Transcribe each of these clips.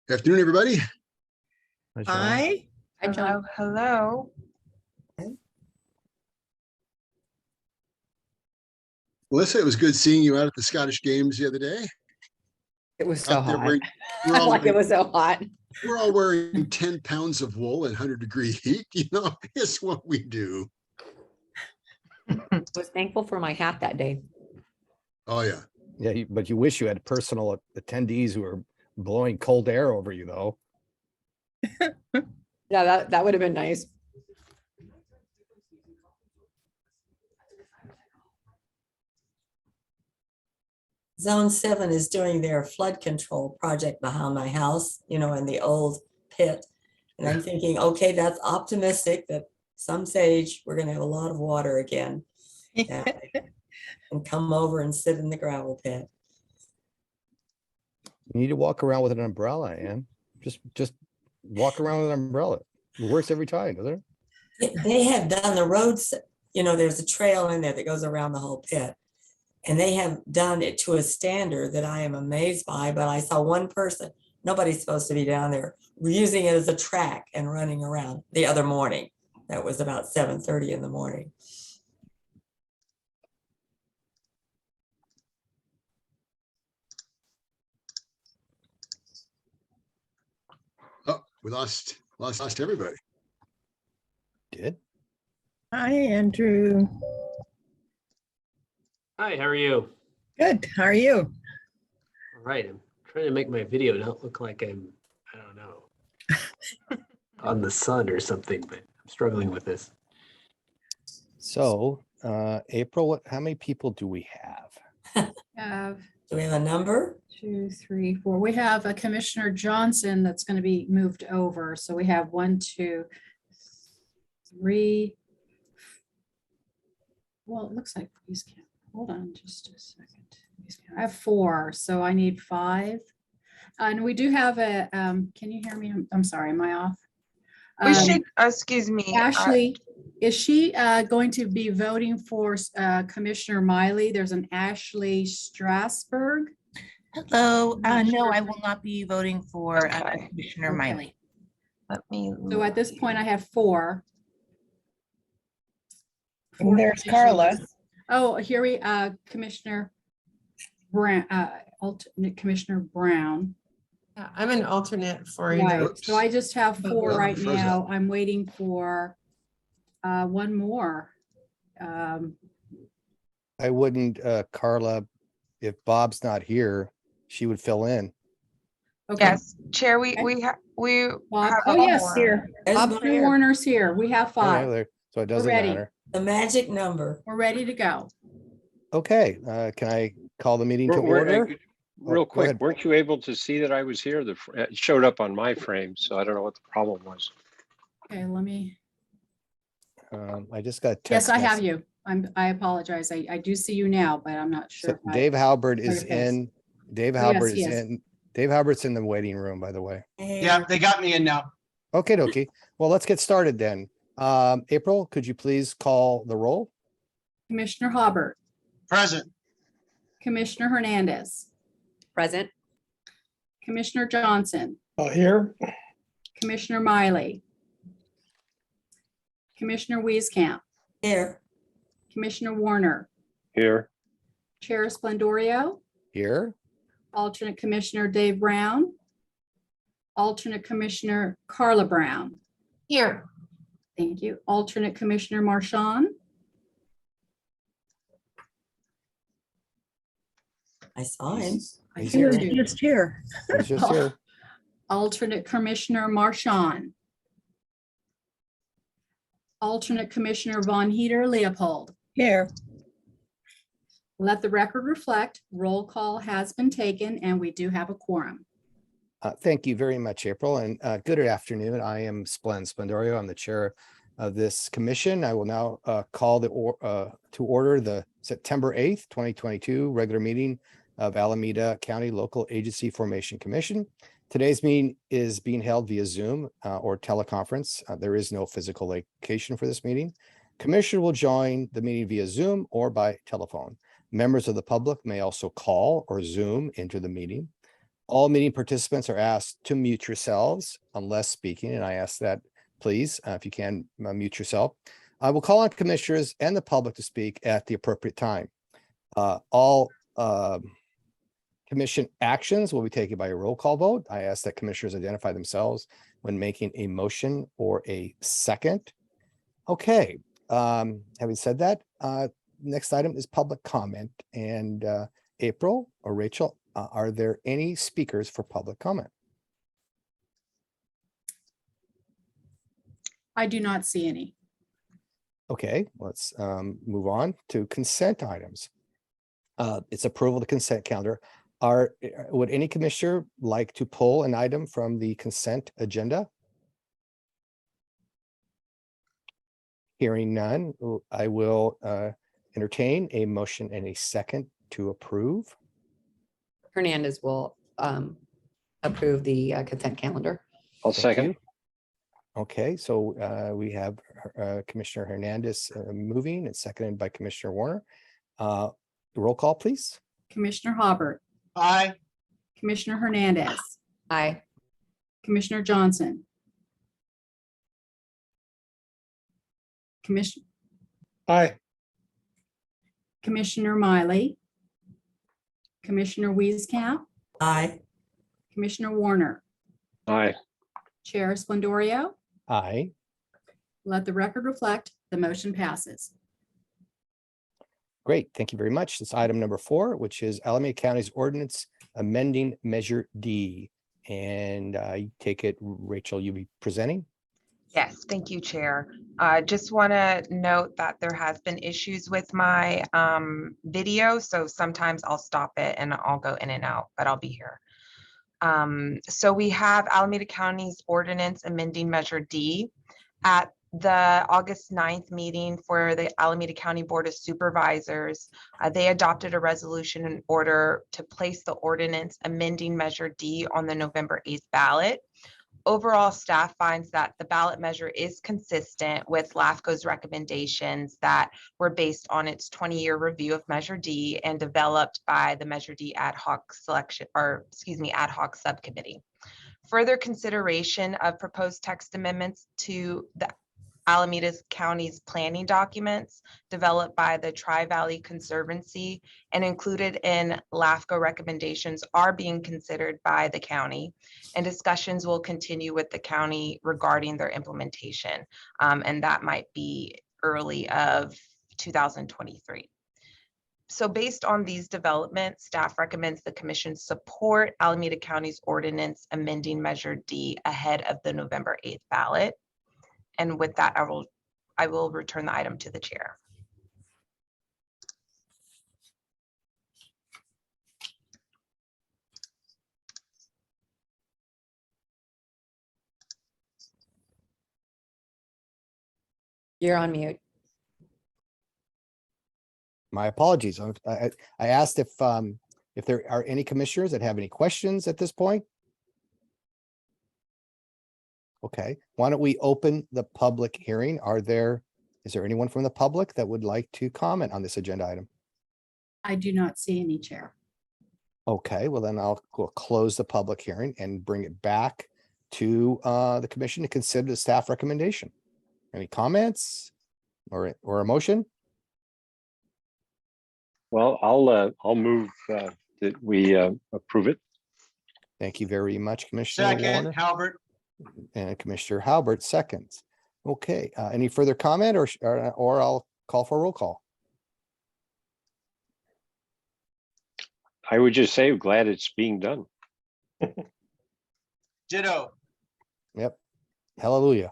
Good afternoon, everybody. Hi, John. Hi. Hi, John. Hello. Melissa, it was good seeing you out at the Scottish Games the other day. It was so Out there hot. wearing- we're all Like it was so hot. We're all wearing 10 pounds of wool in 100-degree heat. You know, it's what we do. I was thankful for my hat that day. Oh, yeah. Yeah, but you wish you had personal attendees who are blowing cold air over you, though. Yeah, that would have been nice. Zone 7 is doing their flood control project behind my house, in the old pit. And I'm thinking, okay, that's optimistic that some stage we're going to have a lot of water again. And come over and sit in the gravel pit. You need to walk around with an umbrella, Ann. Just walk around with an umbrella. It works every time, doesn't it? They have done the roads, there's a trail in there that goes around the whole pit. And they have done it to a standard that I am amazed by, but I saw one person, nobody's supposed to be down there, using it as a track and running around the other morning. That was about 7:30 in the morning. Oh, we lost everybody. Did? Hi, Andrew. Hi, how are you? Good. How are you? All right, I'm trying to make my video not look like I don't know, on the sun or something, but I'm struggling with this. So, April, how many people do we have? Do we have a number? 2, 3, 4. We have a Commissioner Johnson that's going to be moved over. So we have 1, 2, 3. Well, it looks like please count. Hold on just a second. I have 4, so I need 5. And we do have a, can you hear me? I'm sorry, am I off? We should, excuse me. Ashley, is she going to be voting for Commissioner Miley? There's an Ashley Strasberg. Hello, Not no, sure. I will not be voting for Okay. Commissioner Okay. Miley. Let me. So at this point, I have 4. And there's Carla. commissioners. Oh, here we, Commissioner Brown, alternate Commissioner Brown. Yeah, I'm an alternate for either. Right, Oops. so I just have 4 Well, right frozen. now. I'm waiting for one more. I wouldn't, Carla, if Bob's not here, she would fill in. Okay. Yes, Chair, we Okay. have Bob, oh, one yes, more. here. Bob Esmer, Warner's here. We have Okay, 5. there- So it doesn't ready. matter. the magic number. We're ready to go. Okay, can I call the meeting to We're- order? Real go quick, ahead. weren't you able to see that I was here? It showed up on my frame, so I don't know what the problem was. Okay, let me, I just got. yes, text I have message. you. I apologize. I do see you now, but I'm not So sure. if I- Dave Halbert your is face. in. Dave Oh, yes, Halbert is he is. in. Dave Halbert's in the waiting room, by the way. Yeah, They got me in now. Okay, dokie. Well, let's get started then. April, could you please call the roll? Commissioner Hobart, Present. Commissioner Hernandez, Present. Commissioner Johnson, Here? Commissioner Miley, Commissioner Wieskamp, here. Commissioner Warner, Here. Chair Splendorio, Here. alternate Commissioner Dave Brown, alternate Commissioner Carla Brown. Here. Thank you. Alternate Commissioner Marchand, I saw him. I He's do here. too. Just here. He's just here. Alternate Commissioner Marchand. Alternate Commissioner Von Heater Leopold. Here. Let the record reflect, roll call has been taken and we do have a quorum. Thank you very much, April, and good afternoon. I am Splendorio. I'm the chair of this commission. I will now call to order the September 8th, 2022 regular meeting of Alameda County Local Agency Formation Commission. Today's meeting is being held via Zoom or teleconference. There is no physical location for this meeting. Commissioner will join the meeting via Zoom or by telephone. Members of the public may also call or Zoom into the meeting. All meeting participants are asked to mute yourselves unless speaking, and I ask that, please, if you can, mute yourself. I will call on commissioners and the public to speak at the appropriate time. All commission actions will be taken by a roll call vote. I ask that commissioners identify themselves when making a motion or a second. Okay, having said that, next item is public comment. And April or Rachel, are there any speakers for public comment? I do not see any. Okay, let's move on to consent items. It's approval of the consent calendar. Would any commissioner like to pull an item from the consent agenda? Hearing none, I will entertain a motion and a second to approve. Hernandez will approve the consent calendar. I'll Thank second. you. Okay, so we have Commissioner Hernandez moving and seconded by Commissioner Warner. Roll call, please. Commissioner Hobart, Aye. Commissioner Hernandez, Aye. Commissioner Johnson. Commissioner Aye. Commissioner Miley, Commissioner Wieskamp, Aye. Commissioner Warner, Aye. Chair Splendorio. Aye. Let the record reflect the motion passes. Great, thank you very much. It's item number 4, which is Alameda County's ordinance amending Measure D. And I take it, Rachel, you'll be presenting? Yes, thank you, Chair. Just want to note that there has been issues with my video, so sometimes I'll stop it and I'll go in and out, but I'll be here. So we have Alameda County's ordinance amending Measure D. At the August 9th meeting for the Alameda County Board of Supervisors, they adopted a resolution in order to place the ordinance amending Measure D on the November 8th ballot. Overall, staff finds that the ballot measure is consistent with LAFCO's recommendations that were based on its 20-year review of Measure D and developed by the Measure D ad hoc ad hoc subcommittee. Further consideration of proposed text amendments to the Alameda County's planning documents developed by the Tri-Valley Conservancy and included in LAFCO recommendations are being considered by the county, and discussions will continue with the county regarding their implementation, and that might be early of 2023. So based on these developments, staff recommends the commission support Alameda County's ordinance amending Measure D ahead of the November 8th ballot. And with that, I will return the item to the chair. You're on mute. My apologies. I asked if there are any commissioners that have any questions at this point. Okay, why don't we open the public hearing? Is there anyone from the public that would like to comment on this agenda item? I do not see any, Chair. Okay, well then I'll close the public hearing and bring it back to the commission to consider the staff recommendation. Any comments or a motion? Well, I'll move that we approve it. Thank you very much, Commissioner Second, Warner. Halbert. And Commissioner Halbert seconds. Okay, any further comment or I'll call for a roll call. I would just say, glad it's being done. Ditto. Yep. Hallelujah.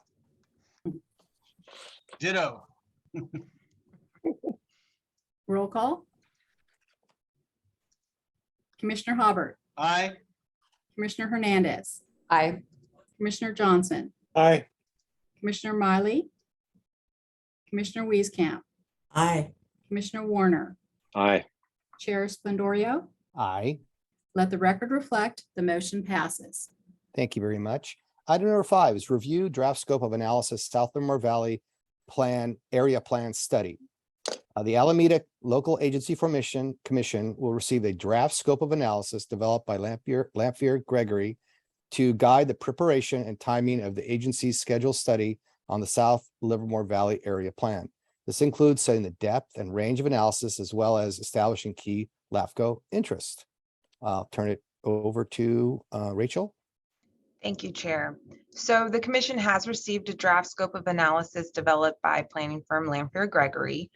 Ditto. Roll call. Commissioner Hobart, Aye. Commissioner Hernandez, Aye. Commissioner Johnson, Aye. Commissioner Miley, Commissioner Wieskamp, Aye. Commissioner Warner, Aye. Chair Splendorio. Aye. Let the record reflect the motion passes. Thank you very much. Item number 5 is review draft scope of analysis South Limor Valley Area Plan Study. The Alameda Local Agency Formation Commission will receive a draft scope of analysis developed by Lanphier Gregory to guide the preparation and timing of the agency's scheduled study on the South Livermore Valley Area Plan. This includes setting the depth and range of analysis as well as establishing key LAFCO interests. I'll turn it over to Rachel. Thank you, Chair. So the commission has received a draft scope of analysis developed by planning firm Lanphier Gregory.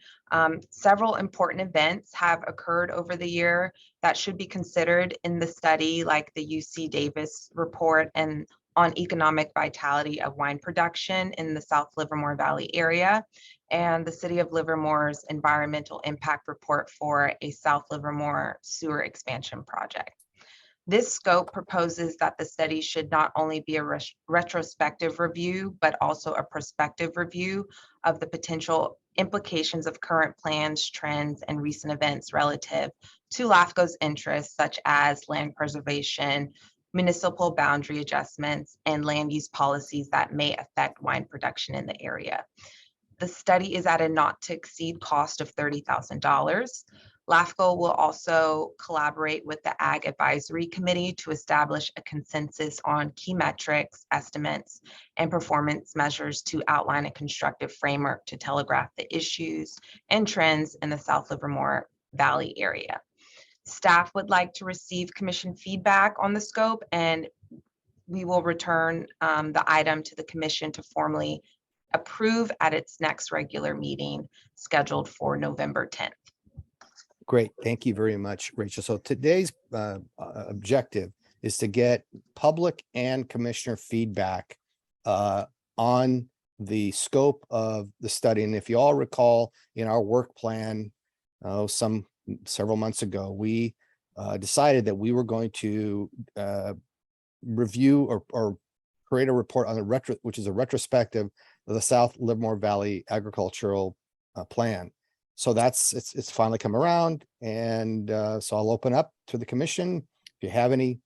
Several important events have occurred over the year that should be considered in the study, like the UC Davis report and on economic vitality of wine production in the South Livermore Valley area, and the City of Livermore's environmental impact report for a South Livermore sewer expansion project. This scope proposes that the study should not only be a retrospective review, but also a prospective review of the potential implications of current plans, trends, and recent events relative to LAFCO's interests, such as land preservation, municipal boundary adjustments, and land use policies that may affect wine production in the area. The study is at a not to exceed cost of $30,000. LAFCO will also collaborate with the Ag Advisory Committee to establish a consensus on key metrics, estimates, and performance measures to outline a constructive framework to telegraph the issues and trends in the South Livermore Valley area. Staff would like to receive commission feedback on the scope, and we will return the item to the commission to formally approve at its next regular meeting scheduled for November 10th. Great. Thank you very much, Rachel. So today's objective is to get public and commissioner feedback on the scope of the study. And if you all recall, in our work plan, several months ago, we decided that we were going to review or create a report on the which is a retrospective of the South Livermore Valley Agricultural Plan. So it's finally come around, and so I'll open up to the commission. If you have any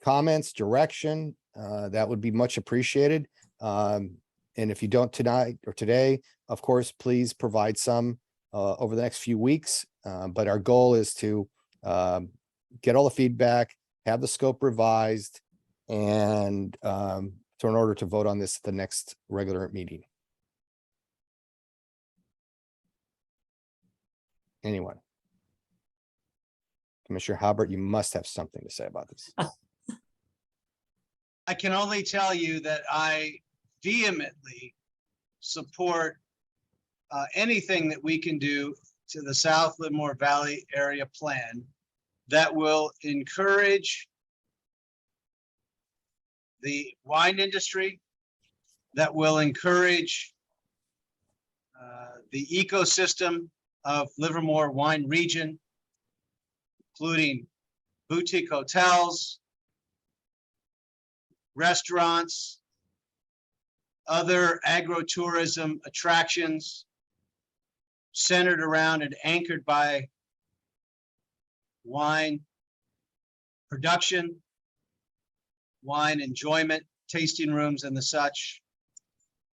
comments, direction, that would be much appreciated. And if you don't tonight or today, of course, please provide some over the next few weeks. But our goal is to get all the feedback, have the scope revised, and so in order to vote on this at the next regular meeting. Anyone? Commissioner Halbert, you must have something to say about this. I can only tell you that I vehemently support anything that we can do to the South Livermore Valley Area Plan that will encourage the wine industry, that will encourage the ecosystem of Livermore wine region, including boutique hotels, restaurants, other agro-tourism attractions centered around and anchored by wine production, wine enjoyment, tasting rooms and the such.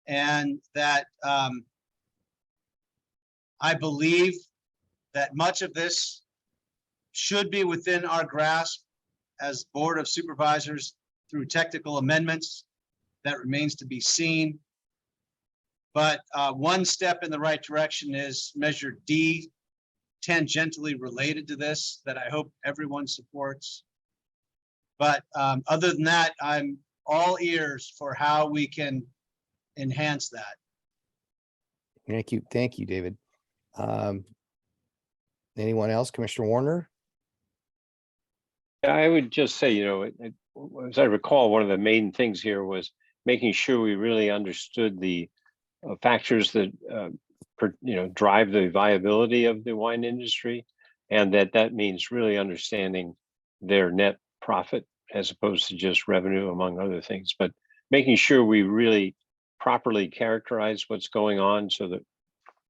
And that I believe that much of this should be within our grasp as Board of Supervisors through technical amendments. That remains to be seen. But one step in the right direction is Measure D, tangentially related to this, that I hope everyone supports. But other than that, I'm all ears for how we can enhance that. Thank you, David. Anyone else? Commissioner Warner? I would just say, as I recall, one of the main things here was making sure we really understood the factors that drive the viability of the wine industry, and that means really understanding their net profit as opposed to just revenue, among other things. But making sure we really properly characterize what's going on so that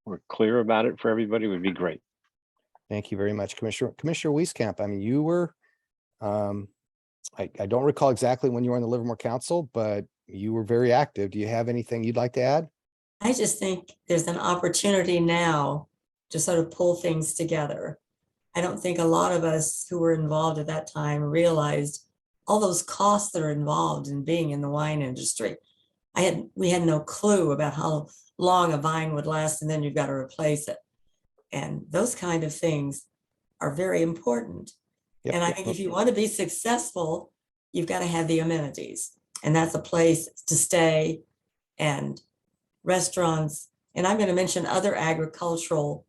we're clear about it for everybody would be great. Thank you very much, Commissioner Wieskamp. I mean, you were, I don't recall exactly when you were on the Livermore Council, but you were very active. Do you have anything you'd like to add? I just think there's an opportunity now to sort of pull things together. I don't think a lot of us who were involved at that time realized all those costs that are involved in being in the wine industry. We had no clue about how long a vine would last, and then you've got to replace it. And those kind of things are very important. Yep, And I yep, think if you want to be successful, you've got to have the amenities. And that's a place to stay and restaurants. And I'm going to mention other agricultural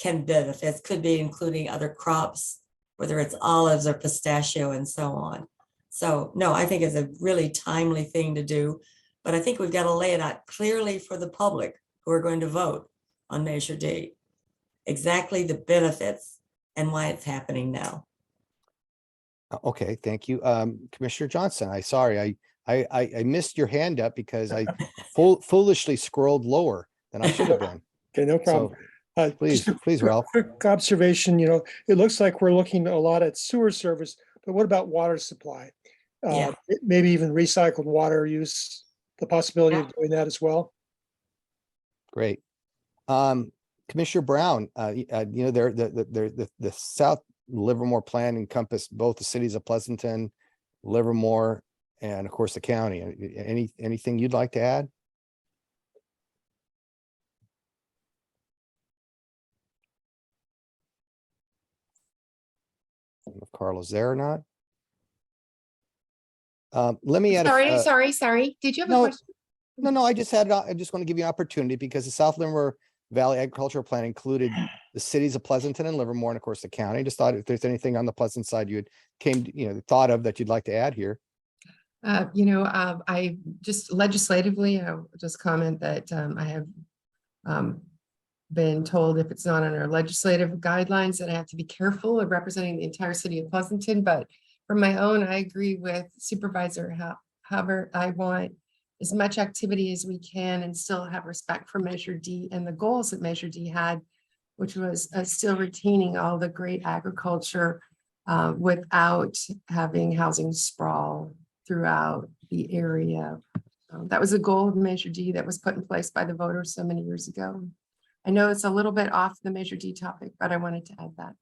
benefits, could be including other crops, whether it's olives or pistachio and so on. So no, I think it's a really timely thing to do, but I think we've got to lay it out clearly for the public who are going to vote on Measure D, exactly the benefits and why it's happening now. Okay, thank you. Commissioner Johnson, I missed your hand up because I foolishly scrolled lower than I should have been. Okay, no problem. So, please, Ralph. Quick observation, it looks like we're looking a lot at sewer service, but what about water supply? Yeah. Maybe even recycled water use, the possibility of doing that as well. Great. Commissioner Brown, the South Livermore plan encompassed both the cities of Pleasanton, Livermore, and of course the county. Anything you'd like to add? I don't know if Carl is there or not. Let me add. Sorry. Did you have a No, question? no, I just want to give you an opportunity because the South Livermore Valley Agricultural Plan included the cities of Pleasanton and Livermore, and of course the county. Just thought if there's anything on the Pleasant side you had thought of that you'd like to add here. I just legislatively, I'll just comment that I have been told if it's not on our legislative guidelines that I have to be careful of representing the entire city of Pleasanton. But from my own, I agree with Supervisor. However, I want as much activity as we can and still have respect for Measure D and the goals that Measure D had, which was still retaining all the great agriculture without having housing sprawl throughout the area. That was a goal of Measure D that was put in place by the voters so many years ago. I know it's a little bit off the Measure D topic, but I wanted to add that.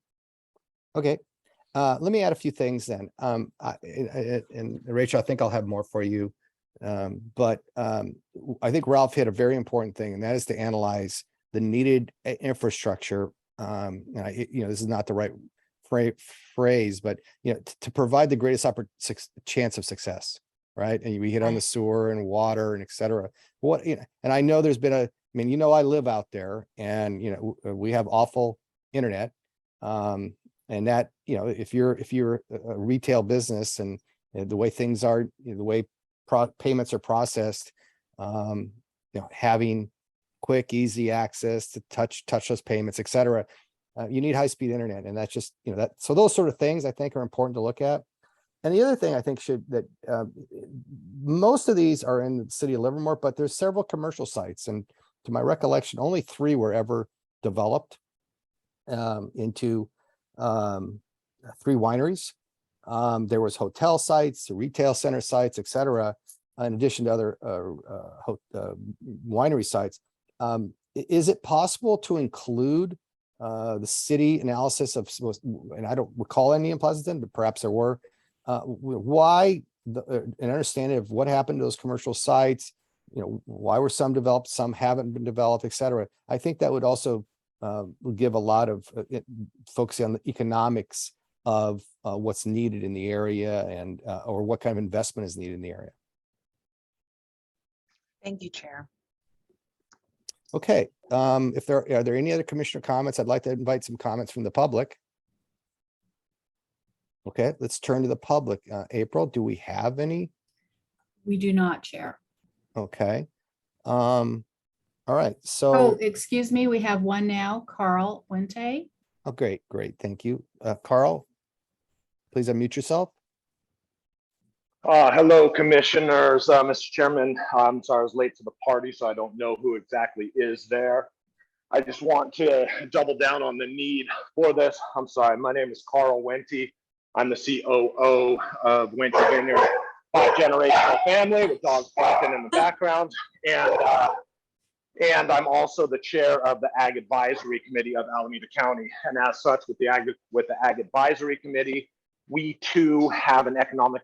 Okay. Let me add a few things then. And Rachel, I think I'll have more for you. But I think Ralph hit a very important thing, and that is to analyze the needed infrastructure. This is not the right phrase, but to provide the greatest chance of success, right? And we hit on the sewer and water and et cetera. And I know there's been I live out there, and we have awful internet. And that, if you're a retail business and the way things are, the way payments are processed, having quick, easy access to touchless payments, et cetera, you need high-speed internet. And that's just, so those sort of things I think are important to look at. And the other thing I think most of these are in the city of Livermore, but there's several commercial sites. And to my recollection, only 3 were ever developed into 3 wineries. There was hotel sites, retail center sites, et cetera, in addition to other winery sites. Is it possible to include the city analysis of, and I don't recall any in Pleasanton, but perhaps there were, an understanding of what happened to those commercial sites, why were some developed, some haven't been developed, et cetera. I think that would also give a lot of focusing on the economics of what's needed in the area and or what kind of investment is needed in the area. Thank you, Chair. Okay, if are there any other commissioner comments? I'd like to invite some comments from the public. Okay, let's turn to the public. April, do we have any? We do not, Chair. Okay. All right, so. Oh, excuse me, we have one now, Carl Wente. Oh, great, thank you. Carl, please unmute yourself. Hello, commissioners, Mr. Chairman. I'm sorry I was late to the party, so I don't know who exactly is there. I just want to double down on the need for this. I'm sorry, my name is Carl Wente. I'm the COO of Wente Vineyard, 5-generational family with dogs barking in the background. And And I'm also the chair of the Ag Advisory Committee of Alameda County. And as such, with the Ag Advisory Committee, we too have an economic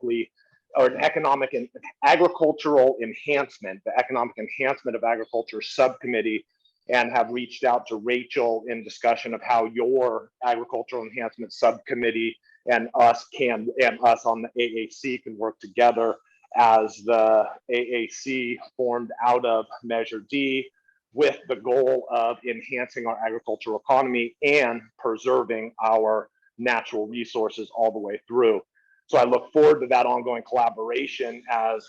and agricultural enhancement, the economic enhancement of agriculture subcommittee, and have reached out to Rachel in discussion of how your agricultural enhancement subcommittee and us on the AAC can work together as the AAC formed out of Measure D, with the goal of enhancing our agricultural economy and preserving our natural resources all the way through. So I look forward to that ongoing collaboration as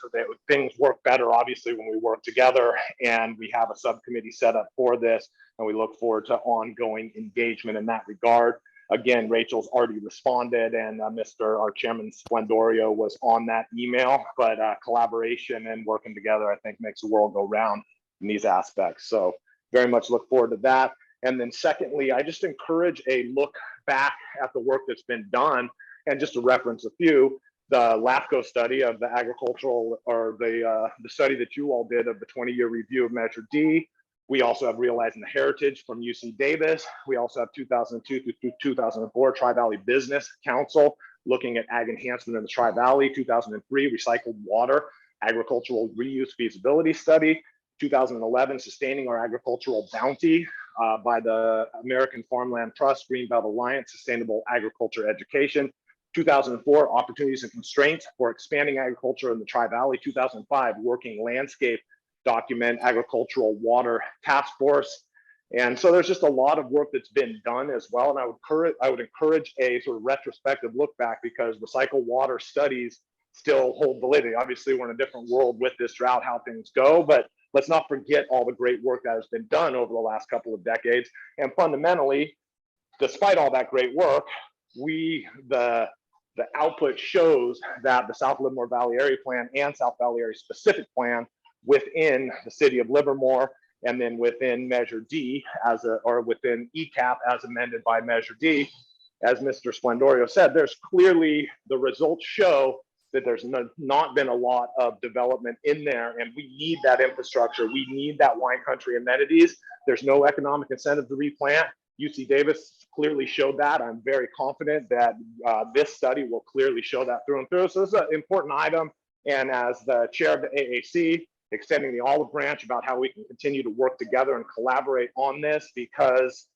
things work better, obviously, when we work together, and we have a subcommittee set up for this, and we look forward to ongoing engagement in that regard. Again, Rachel's already responded, and our Chairman Splendorio was on that email, but collaboration and working together, I think, makes the world go round in these aspects. So very much look forward to that. And then secondly, I just encourage a look back at the work that's been done. And just to reference a few, the LAFCO study of the agricultural, or the study that you all did of the 20-year review of Measure D. We also have Realizing the Heritage from UC Davis. We also have 2002 through 2004 Tri-Valley Business Council looking at ag enhancement in the Tri-Valley. 2003 Recycled Water Agricultural Reuse Feasibility Study. 2011 Sustaining Our Agricultural Bounty by the American Farmland Trust, Greenbelt Alliance, Sustainable Agriculture Education. 2004 Opportunities and Constraints for Expanding Agriculture in the Tri-Valley. 2005 Working Landscape Document, Agricultural Water Task Force. And so there's just a lot of work that's been done as well. And I would encourage a sort of retrospective look back, because recycled water studies still hold validity. Obviously, we're in a different world with this drought, how things go, but let's not forget all the great work that has been done over the last couple of decades. And fundamentally, despite all that great work, the output shows that the South Livermore Valley Area Plan and South Valley Area Specific Plan within the city of Livermore, and then within Measure D or within ECAP as amended by Measure D, as Mr. Splendorio said, there's clearly, the results show that there's not been a lot of development in there, and we need that infrastructure. We need that wine country amenities. There's no economic incentive to replant. UC Davis clearly showed that. I'm very confident that this study will clearly show that through and through. So this is an important item. And as the chair of the AAC, extending the olive branch about how we can continue to work together and collaborate on this, because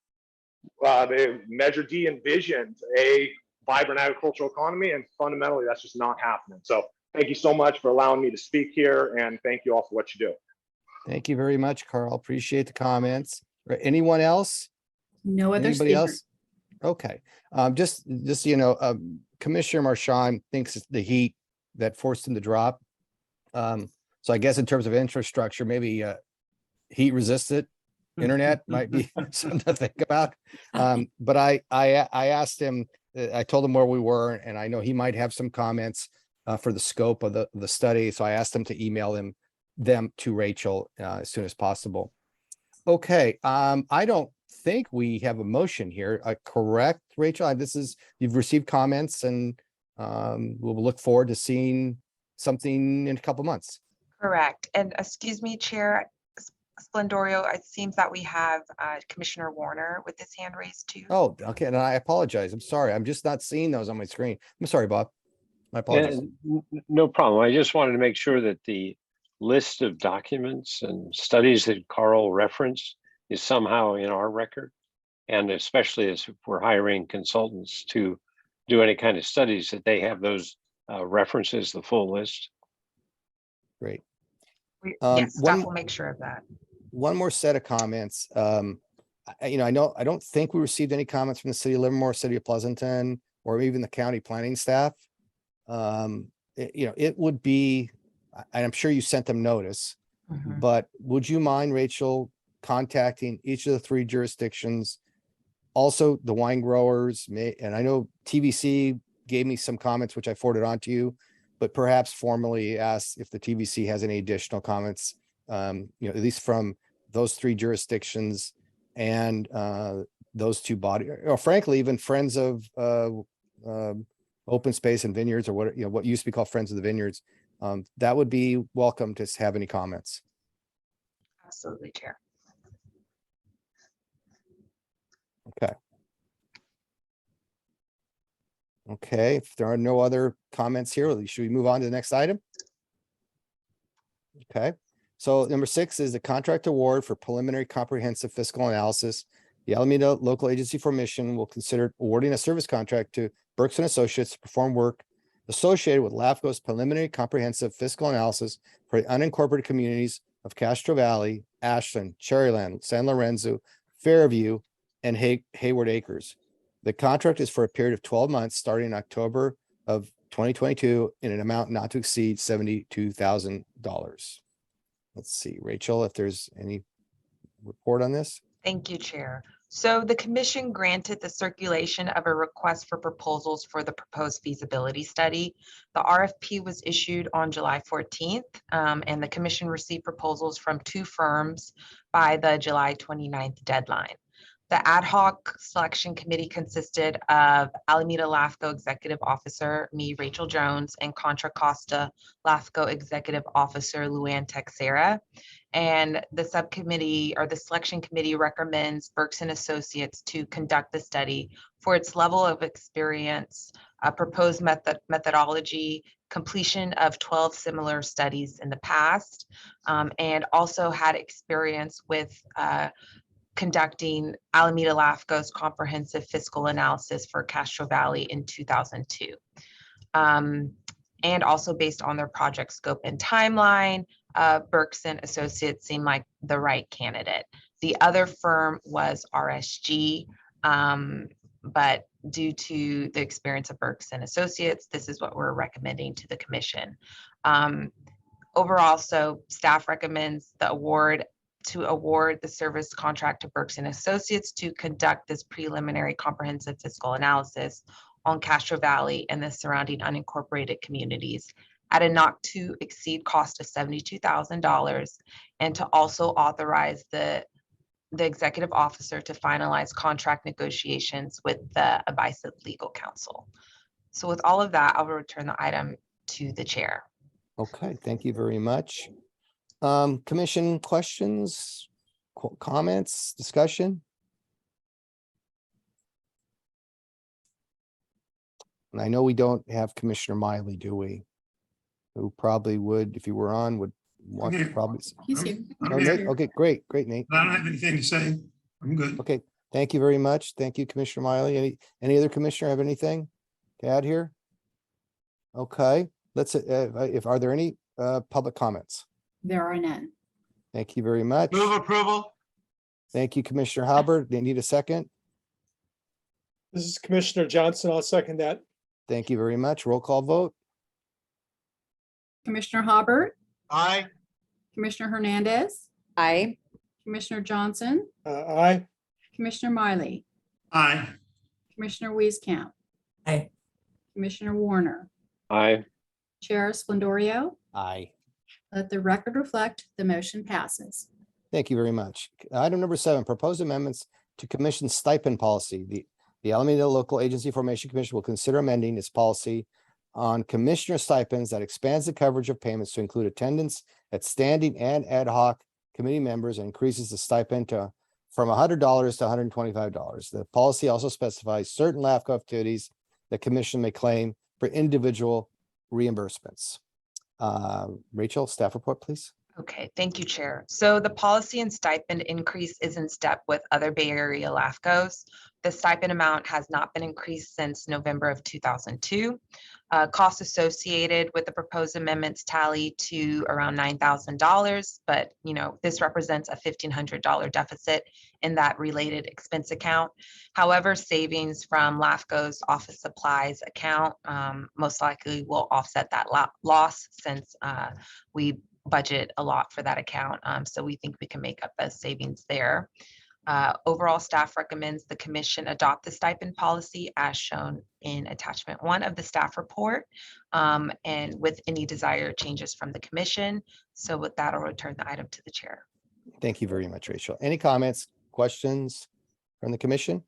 the Measure D envisions a vibrant agricultural economy, and fundamentally that's just not happening. So thank you so much for allowing me to speak here, and thank you all for what you do. Thank you very much, Carl. Appreciate the comments. Anyone else? No other Anybody speaker. else? Okay. Just so you know, Commissioner Marchand thinks it's the heat that forced him to drop. So I guess in terms of infrastructure, maybe heat resistant internet might be something to think about. But I asked him, I told him where we were, and I know he might have some comments for the scope of the study. So I asked him to email them to Rachel as soon as possible. Okay. I don't think we have a motion here. Correct, Rachel? You've received comments, and we'll look forward to seeing something in a couple months. Correct. And excuse me, Chair Splendorio, it seems that we have Commissioner Warner with his hand raised too. Oh, okay. And I apologize. I'm sorry. I'm just not seeing those on my screen. I'm sorry, Bob. My apologies. No problem. I just wanted to make sure that the list of documents and studies that Carl referenced is somehow in our record, and especially as if we're hiring consultants to do any kind of studies, that they have those references, the full list. Great. Yes, staff will make sure of that. One more set of comments. I don't think we received any comments from the city of Livermore, city of Pleasanton, or even the county planning staff. It would be, and I'm sure you sent them notice, but would you mind, Rachel, contacting each of the 3 jurisdictions, also the wine growers, and I know TVC gave me some comments, which I forwarded on to you, but perhaps formally ask if the TVC has any additional comments, at least from those 3 jurisdictions and those 2 bodies, or frankly, even Friends of Open Space and Vineyards, or what used to be called Friends of the Vineyards. That would be welcome to have any comments. Absolutely, Chair. Okay, if there are no other comments here, should we move on to the next item? Okay, so number 6 is the contract award for preliminary comprehensive fiscal analysis. The Alameda Local Agency for Mission will consider awarding a service contract to Burks and Associates to perform work associated with LAFCO's preliminary comprehensive fiscal analysis for the unincorporated communities of Castro Valley, Ashland, Cherryland, San Lorenzo, Fairview, and Hayward Acres. The contract is for a period of 12 months, starting in October of 2022 in an amount not to exceed $72,000. Let's see, Rachel, if there's any report on this. Thank you, Chair. So the commission granted the circulation of a request for proposals for the proposed feasibility study. The RFP was issued on July 14th, and the commission received proposals from 2 firms by the July 29th deadline. The ad hoc selection committee consisted of Alameda LAFCO Executive Officer, me, Rachel Jones, and Contra Costa LAFCO Executive Officer, Luann Texera. And the subcommittee or the selection committee recommends Burks and Associates to conduct the study for its level of experience, proposed methodology, completion of 12 similar studies in the past, and also had experience with conducting Alameda LAFCO's comprehensive fiscal analysis for Castro Valley in 2002. And also based on their project scope and timeline, Burks and Associates seemed like the right candidate. The other firm was RSG, but due to the experience of Burks and Associates, this is what we're recommending to the commission. Overall, so staff recommends the award the service contract to Burks and Associates to conduct this preliminary comprehensive fiscal analysis on Castro Valley and the surrounding unincorporated communities at a not to exceed cost of $72,000, and to also authorize the executive officer to finalize contract negotiations with the advice of legal counsel. So with all of that, I'll return the item to the chair. Okay, thank you very much. Commission questions, comments, discussion? And I know we don't have Commissioner Miley, do we? Who probably would, if he were on, would want to Okay. probably. He's here. Oh, Nate? Okay, great, Nate. I don't have anything to say. I'm good. Okay, thank you very much. Thank you, Commissioner Miley. Any other commissioner have anything to add here? Okay, let's, are there any public comments? There are none. Thank you very much. Move approval. Thank you, Commissioner Halbert. They need a second. This is Commissioner Johnson. I'll second that. Thank you very much. Roll call vote. Commissioner Hobart, Aye. Commissioner Hernandez, Aye. Commissioner Johnson, Aye. Commissioner Miley, Aye. Commissioner Wieskamp, Aye. Commissioner Warner, Aye. Chair Splendorio. Aye. Let the record reflect the motion passes. Thank you very much. Item number 7, proposed amendments to commission stipend policy. The Alameda Local Agency Formation Commission will consider amending its policy on commissioner stipends that expands the coverage of payments to include attendance at standing and ad hoc committee members and increases the stipend from $100 to $125. The policy also specifies certain LAFCO activities the commission may claim for individual reimbursements. Rachel, staff report, please. Okay, thank you, Chair. So the policy and stipend increase is in step with other Bay Area LAFCOs. The stipend amount has not been increased since November of 2002. Costs associated with the proposed amendments tally to around $9,000, but this represents a $1,500 deficit in that related expense account. However, savings from LAFCO's office supplies account most likely will offset that loss, since we budget a lot for that account. So we think we can make up the savings there. Overall, staff recommends the commission adopt the stipend policy as shown in attachment 1 of the staff report, and with any desired changes from the commission. So with that, I'll return the item to the chair. Thank you very much, Rachel. Any comments, questions from the commission?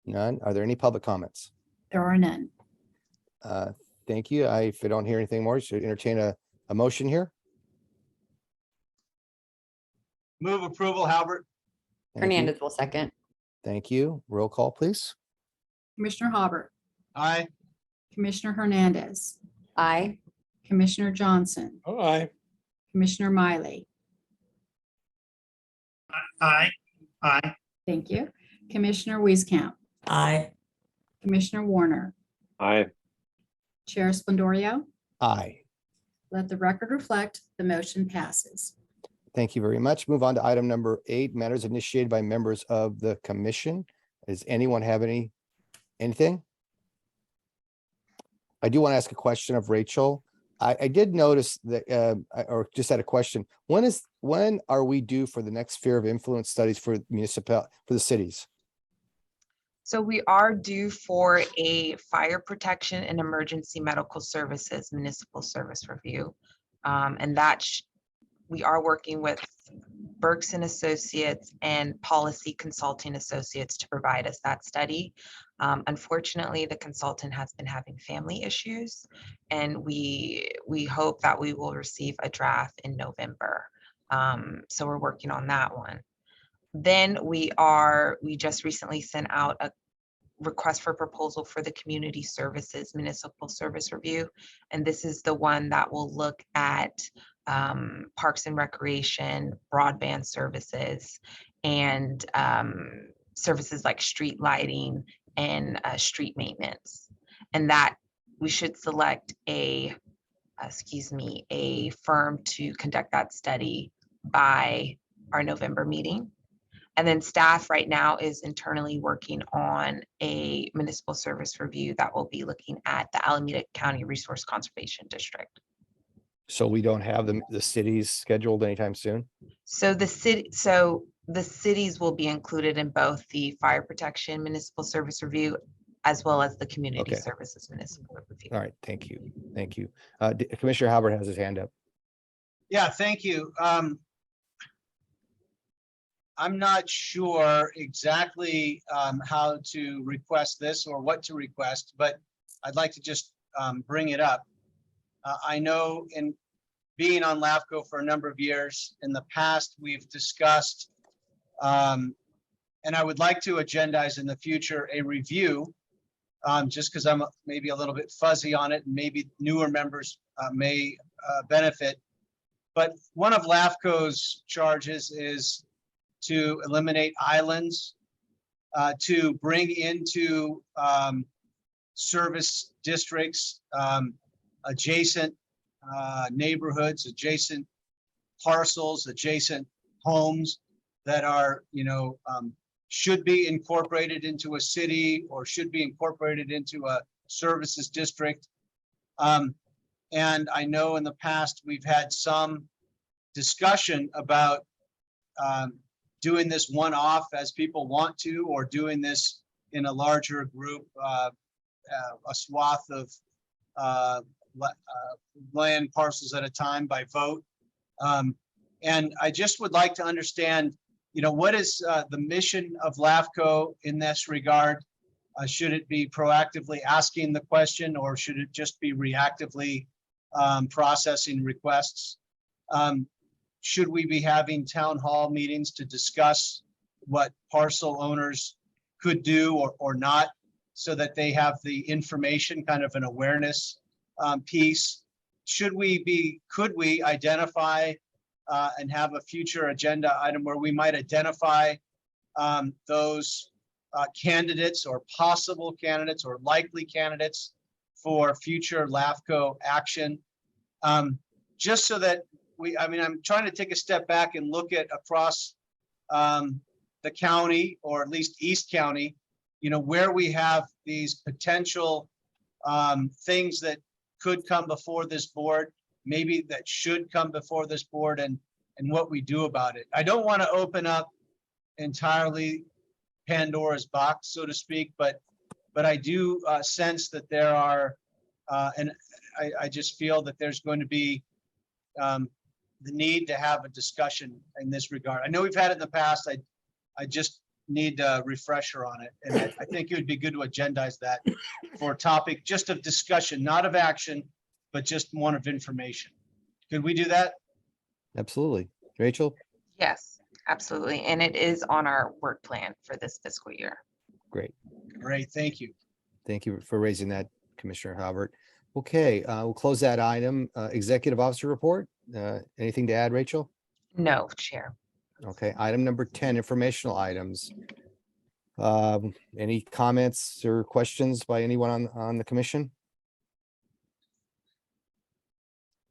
None. Are there any public comments? There are none. Thank you. If I don't hear anything more, should entertain a motion here. Move approval, Halbert. Thank you. Hernandez will second. Thank you. Roll call, please. Commissioner Hobart, Aye. Commissioner Hernandez, Aye. Commissioner Johnson, Aye. Commissioner Miley. Aye. Aye. Thank you. Commissioner Wieskamp, Aye. Commissioner Warner, Aye. Chair Splendorio. Aye. Let the record reflect the motion passes. Thank you very much. Move on to item number 8, matters initiated by members of the commission. Does anyone have anything? I do want to ask a question of Rachel. I did notice that, or just had a question. When are we due for the next sphere of influence studies for the cities? So we are due for a fire protection and emergency medical services municipal service review. And we are working with Berks and Associates and Policy Consulting Associates to provide us that study. Unfortunately, the consultant has been having family issues, and we hope that we will receive a draft in November. So we're working on that one. Then we just recently sent out a request for proposal for the community services municipal service review. And this is the one that will look at parks and recreation, broadband services, and services like street lighting and street maintenance. And that we should select a firm to conduct that study by our November meeting. And then staff right now is internally working on a municipal service review that will be looking at the Alameda County Resource Conservation District. So we don't have the cities scheduled anytime soon? So the cities will be included in both the fire protection municipal service review as well as the community Okay. services municipal review. All right, thank you. Thank you. Commissioner Howard has his hand up. Yeah, thank you. I'm not sure exactly how to request this or what to request, but I'd like to just bring it up. I know in being on LAFCo for a number of years in the past, we've discussed, and I would like to agendize in the future a review, just because I'm maybe a little bit fuzzy on it and maybe newer members may benefit. But one of LAFCo's charges is to eliminate islands, to bring into service districts adjacent neighborhoods, adjacent parcels, adjacent homes that are, should be incorporated into a city or should be incorporated into a services district. And I know in the past we've had some discussion about doing this one-off as people want to, or doing this in a larger group, a swath of land parcels at a time by vote. And I just would like to understand, what is the mission of LAFCO in this regard? Should it be proactively asking the question, or should it just be reactively processing requests? Should we be having town hall meetings to discuss what parcel owners could do or not, so that they have the information, kind of an awareness piece? Could we identify and have a future agenda item where we might identify those candidates or possible candidates or likely candidates for future LAFCO action? Just so that I'm trying to take a step back and look at across the county, or at least East County, where we have these potential things that could come before this board, maybe that should come before this board, and what we do about it. I don't want to open up entirely Pandora's box, so to speak, but I do sense that there are, and I just feel that there's going to be the need to have a discussion in this regard. I know we've had it in the past. I just need a refresher on it. And I think it would be good to agendize that for a topic just of discussion, not of action, but just one of information. Could we do that? Absolutely. Rachel? Yes, absolutely. And it is on our work plan for this fiscal year. Great. Great, thank you. Thank you for raising that, Commissioner Halbert. Okay, we'll close that item. Executive Officer Report. Anything to add, Rachel? No, Chair. Okay, item number 10, informational items. Any comments or questions by anyone on the commission?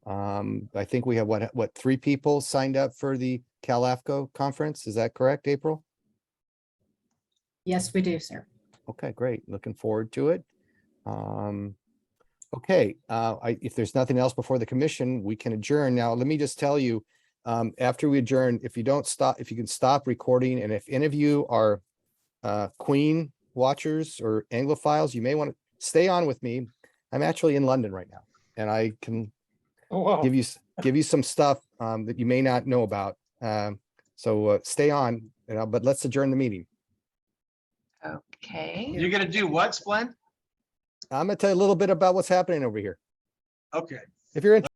I think we have what 3 people signed up for the Cal LAFCo conference. Is that correct, April? Yes, we do, sir. Okay, great. Looking forward to it. Okay, if there's nothing else before the commission, we can adjourn. Now, let me just tell you, after we adjourn, if you can stop recording, and if any of you are Queen watchers or Anglophiles, you may want to stay on with me. I'm actually in London right now, and I can give you some stuff that you may not know about. So stay on, but let's adjourn the meeting. Okay. You're gonna do what, Splend? I'm gonna tell you a little bit about what's happening over here. Okay. If you're interested.